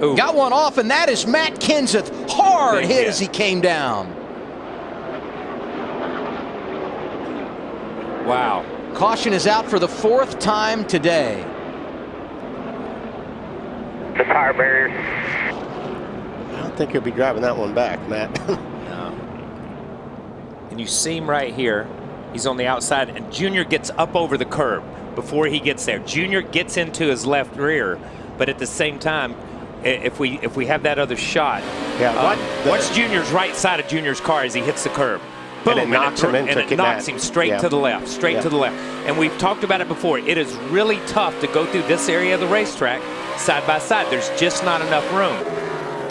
Ooh. Got one off, and that is Matt Kenseth. Hard hit as he came down. Wow. Caution is out for the 4th time today. The tire barriers. I don't think he'll be driving that one back, Matt. No. And you see him right here. He's on the outside, and Junior gets up over the curb before he gets there. Junior gets into his left rear, but at the same time, if we have that other shot, watch Junior's right side of Junior's car as he hits the curb. Boom, and it knocks him into and it knocks him straight to the left, to the left. And we've talked about it before. It is really tough to go through this area of the racetrack side by side. There's just not enough room.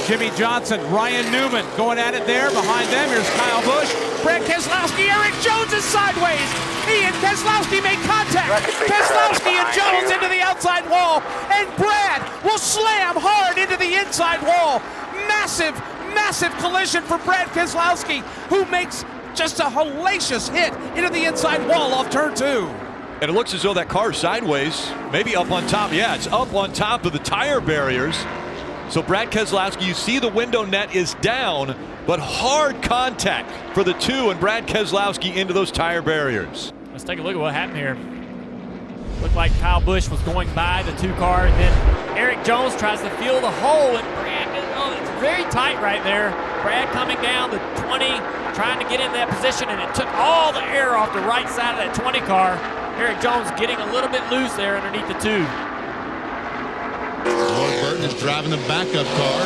Jimmy Johnson, Ryan Newman going at it there. Behind them, here's Kyle Busch. Brad Keselowski, Eric Jones is sideways. He and Keselowski make contact. Keselowski and Jones into the outside wall. And Brad will slam hard into the inside wall. Massive, massive collision for Brad Keselowski, who makes just a hellacious hit into the inside wall off turn 2. And it looks as though that car is sideways, maybe up on top. Yeah, it's up on top of the tire barriers. So Brad Keselowski, you see the window net is down, but hard contact for the 2 and Brad Keselowski into those tire barriers. Let's take a look at what happened here. Looked like Kyle Busch was going by the 2 car, and then Eric Jones tries to fill the hole, and Brad, it's very tight right there. Brad coming down the 20, trying to get in that position, and it took all the air off the right side of that 20 car. Eric Jones getting a little bit loose there underneath the 2. Lloyd Burton is driving the backup car.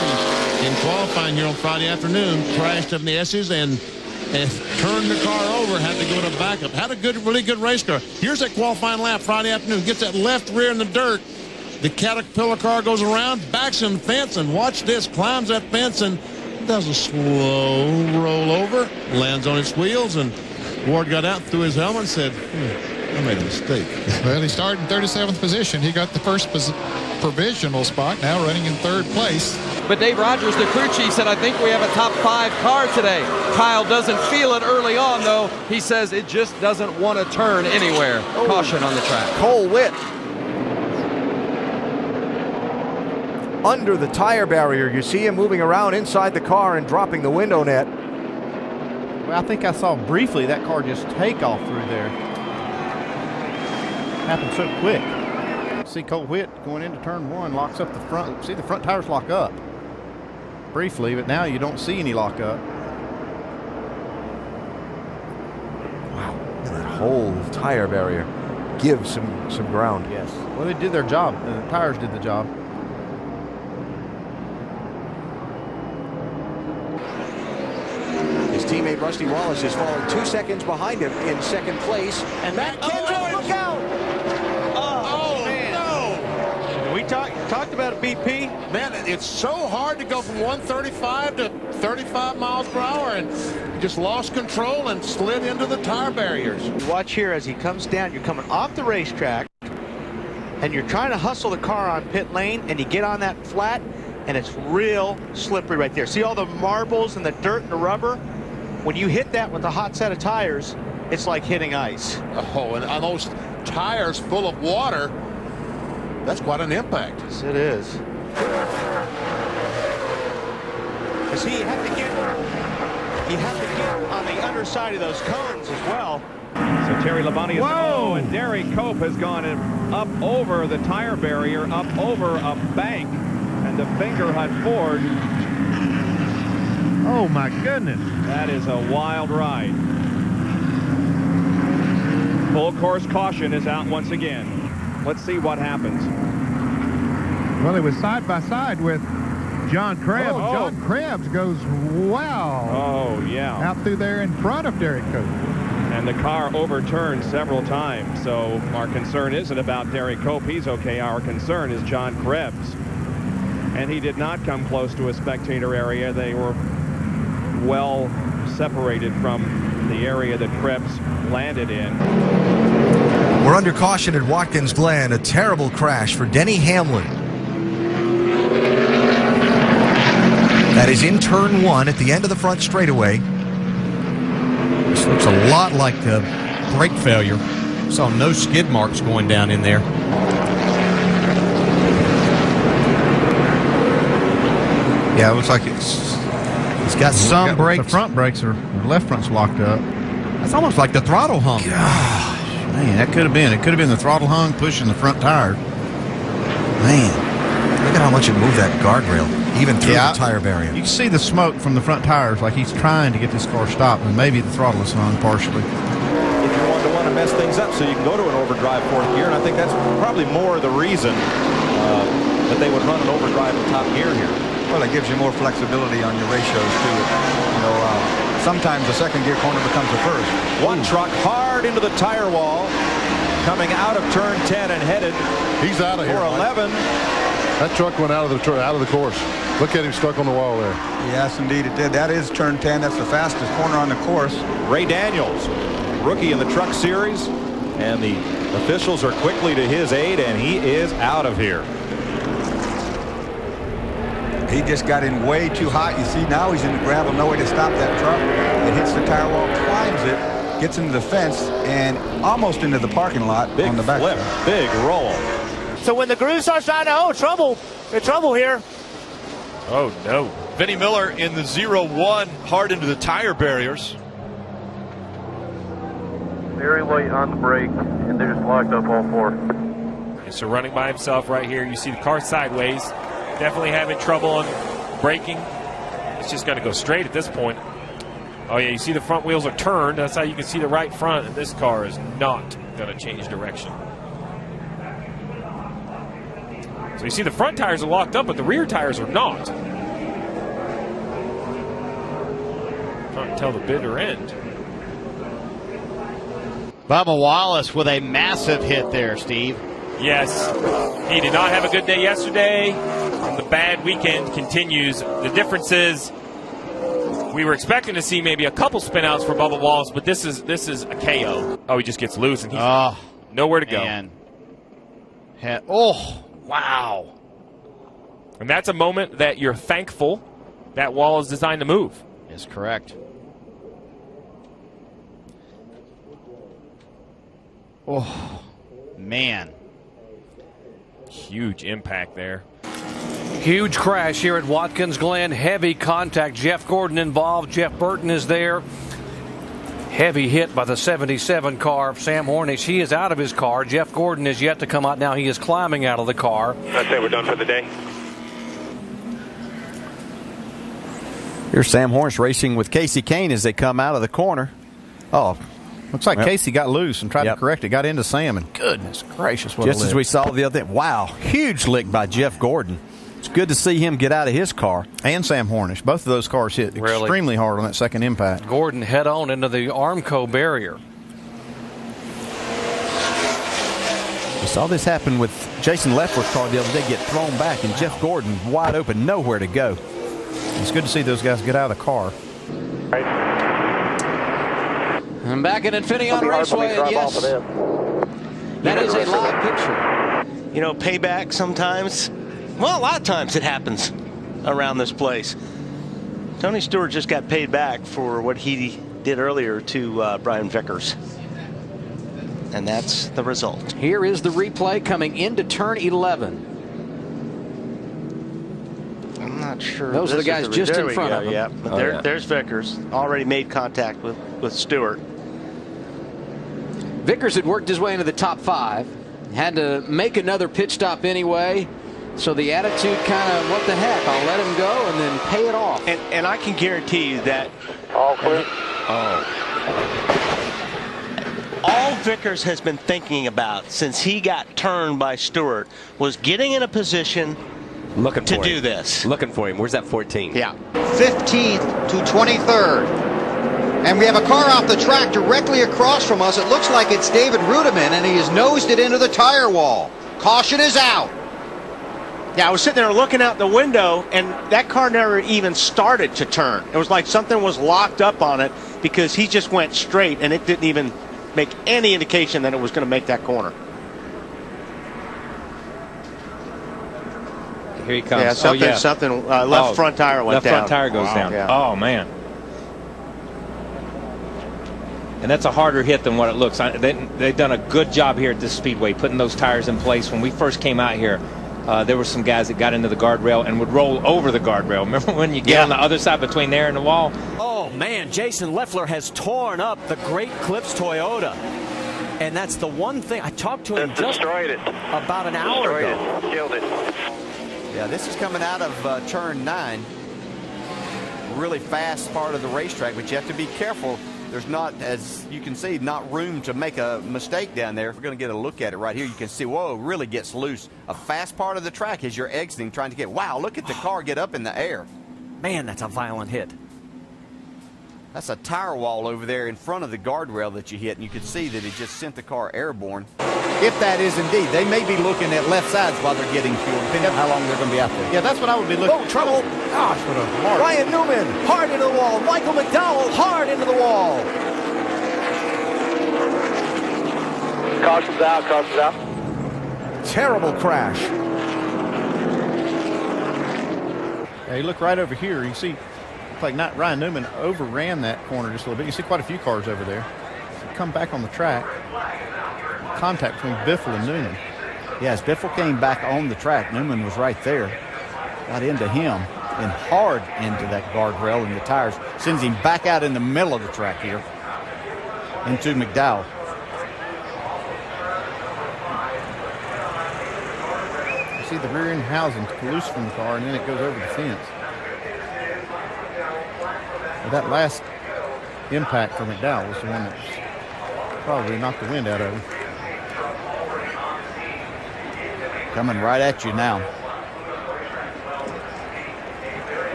He's in qualifying here on Friday afternoon, crashed up in the S's and turned the car over, had to go to backup. Had a really good race car. Here's that qualifying lap Friday afternoon. Gets that left rear in the dirt. The Caterpillar car goes around, backs in the fence, and watch this, climbs that fence and does a slow roll over, lands on its wheels, and Ward got out, threw his helmet, and said, I made a mistake. Well, he started in 37th position. He got the first provisional spot, now running in 3rd place. But Dave Rogers, the crew chief, said, I think we have a top 5 car today. Kyle doesn't feel it early on, though. He says it just doesn't want to turn anywhere. Caution on the track. Cole Witt under the tire barrier. You see him moving around inside the car and dropping the window net. Well, I think I saw briefly that car just take off through there. Happened so quick. See Cole Witt going into turn 1, locks up the front. See the front tires lock up briefly, but now you don't see any lock up. Wow, that whole tire barrier gives some ground. Yes. Well, they did their job. The tires did the job. His teammate Rusty Wallace is falling 2 seconds behind him in 2nd place. And Matt Kenseth, look out! We talked about BP. Man, it's so hard to go from 135 to 35 miles per hour, and he just lost control and slid into the tire barriers. Watch here as he comes down. You're coming off the racetrack, and you're trying to hustle the car on pit lane, and you get on that flat, and it's real slippery right there. See all the marbles and the dirt and the rubber? When you hit that with a hot set of tires, it's like hitting ice. Oh, and on those tires full of water, that's quite an impact. Yes, it is. See, you have to get on the underside of those cones as well. So Terry Labonte is, and Derek Cope has gone up over the tire barrier, up over a bank, and the Finger Hut Ford. Oh my goodness. That is a wild ride. Full course caution is out once again. Let's see what happens. Well, it was side by side with John Krebs. John Krebs goes, wow. Oh, yeah. Out through there in front of Derek Cope. And the car overturned several times. So our concern isn't about Derek Cope. He's okay. Our concern is John Krebs. And he did not come close to a spectator area. They were well separated from the area that Krebs landed in. We're under caution at Watkins Glen. A terrible crash for Denny Hamlin. That is in turn 1 at the end of the front straightaway. This looks a lot like a brake failure. Saw no skid marks going down in there. Yeah, it looks like it's got some brakes. The front brakes are, the left front's locked up. It's almost like the throttle hung. Gosh, man, that could have been. It could have been the throttle hung pushing the front tire. Man, look at how much it moved that guardrail, even through the tire barrier. You can see the smoke from the front tires, like he's trying to get this car stopped, and maybe the throttle is hung partially. If you want to mess things up so you can go to an overdrive fourth gear, and I think that's probably more the reason that they would run an overdrive in top gear here. Well, it gives you more flexibility on your ratios too. You know, sometimes the second gear corner becomes the first. One truck hard into the tire wall, coming out of turn 10 and headed. He's out of here. For 11. That truck went out of the course. Look at him stuck on the wall there. Yes, indeed it did. That is turn 10. That's the fastest corner on the course. Ray Daniels, rookie in the Truck Series, and the officials are quickly to his aid, and he is out of here. He just got in way too hot. You see now he's in the gravel, no way to stop that truck. It hits the tire wall, climbs it, gets into the fence, and almost into the parking lot on the back. Big flip, big roll. So when the groove starts shining, trouble. There's trouble here. Oh, no. Vinnie Miller in the 0-1, hard into the tire barriers. Very late on the brake, and they're just locked up all four. So running by himself right here. You see the car sideways. Definitely having trouble on braking. It's just going to go straight at this point. Oh, yeah, you see the front wheels are turned. That's how you can see the right front. And this car is not going to change direction. So you see the front tires are locked up, but the rear tires are not. Trying to tell the bitter end. Bubba Wallace with a massive hit there, Steve. Yes, he did not have a good day yesterday. The bad weekend continues. The difference is we were expecting to see maybe a couple spinouts for Bubba Wallace, but this is a KO. Oh, he just gets loose and he's nowhere to go. Oh, wow. And that's a moment that you're thankful that wall is designed to move. Is correct. Oh, man. Huge impact there. Huge crash here at Watkins Glen. Heavy contact. Jeff Gordon involved. Jeff Burton is there. Heavy hit by the 77 car of Sam Hornish. He is out of his car. Jeff Gordon is yet to come out now. He is climbing out of the car. I'd say we're done for the day. Here's Sam Hornish racing with Casey Kane as they come out of the corner. Oh, looks like Casey got loose and tried to correct it. Got into Sam, and goodness gracious, what just a lick. as we saw the other day. Wow, huge lick by Jeff Gordon. It's good to see him get out of his car. And Sam Hornish. Both of those cars hit extremely hard on that second impact. Gordon head on into the Armco barrier. We saw this happen with Jason Leffler's car the other day, get thrown back, and Jeff Gordon wide open, nowhere to go. It's good to see those guys get out of the car. I'm back at Infineon Raceway, and yes, that is a live picture. You know, payback sometimes. Well, a lot of times it happens around this place. Tony Stewart just got paid back for what he did earlier to Brian Vickers. And that's the result. Here is the replay coming into turn 11. I'm not sure. Those are the guys just in front of him. Yeah, but there's Vickers. Already made contact with Stewart. Vickers had worked his way into the top 5. Had to make another pit stop anyway. So the attitude kind of, what the heck, I'll let him go and then pay it off. And I can guarantee you that all Vickers has been thinking about since he got turned by Stewart was getting in a position to do this. Looking for him. Where's that 14? Yeah. 15th to 23rd. And we have a car off the track directly across from us. It looks like it's David Rudiman, and he has nosed it into the tire wall. Caution is out. Yeah, I was sitting there looking out the window, and that car never even started to turn. It was like something was locked up on it because he just went straight, and it didn't even make any indication that it was going to make that corner. Here he comes. Yeah, something left front tire went down. Left front tire goes down. Yeah. Oh, man. And that's a harder hit than what it looks. They've done a good job here at this speedway putting those tires in place. When we first came out here, there were some guys that got into the guardrail and would roll over the guardrail. Remember when you get on the other side between there and the wall? Oh, man, Jason Leffler has torn up the Great Clips Toyota. And that's the one thing. I talked to him just about an hour ago. Killed it. Yeah, this is coming out of turn 9. Really fast part of the racetrack, but you have to be careful. There's not, as you can see, not room to make a mistake down there. If we're going to get a look at it right here, you can see, whoa, it really gets loose. A fast part of the track as you're exiting, trying to get, wow, look at the car get up in the air. Man, that's a violent hit. That's a tire wall over there in front of the guardrail that you hit, and you can see that it just sent the car airborne. If that is indeed, they may be looking at left sides while they're getting fuel, depending on how long they're going to be out there. Yeah, that's what I would be looking at. Oh, trouble. Gosh, what a mark. Ryan Newman, hard into the wall. Michael McDowell, hard into the wall. Caution's out, caution's out. Terrible crash. Yeah, you look right over here, you see, like not Ryan Newman overran that corner just a little bit. You see quite a few cars over there. So come back on the track. Contact between Biffle and Newman. Yes, Biffle came back on the track. Newman was right there. Got into him and hard into that guardrail and the tires. Sends him back out in the middle of the track here into McDowell. You see the rear end housing loose from the car, and then it goes over the fence. But that last impact for McDowell was the one that probably knocked the wind out of him. Coming right at you now.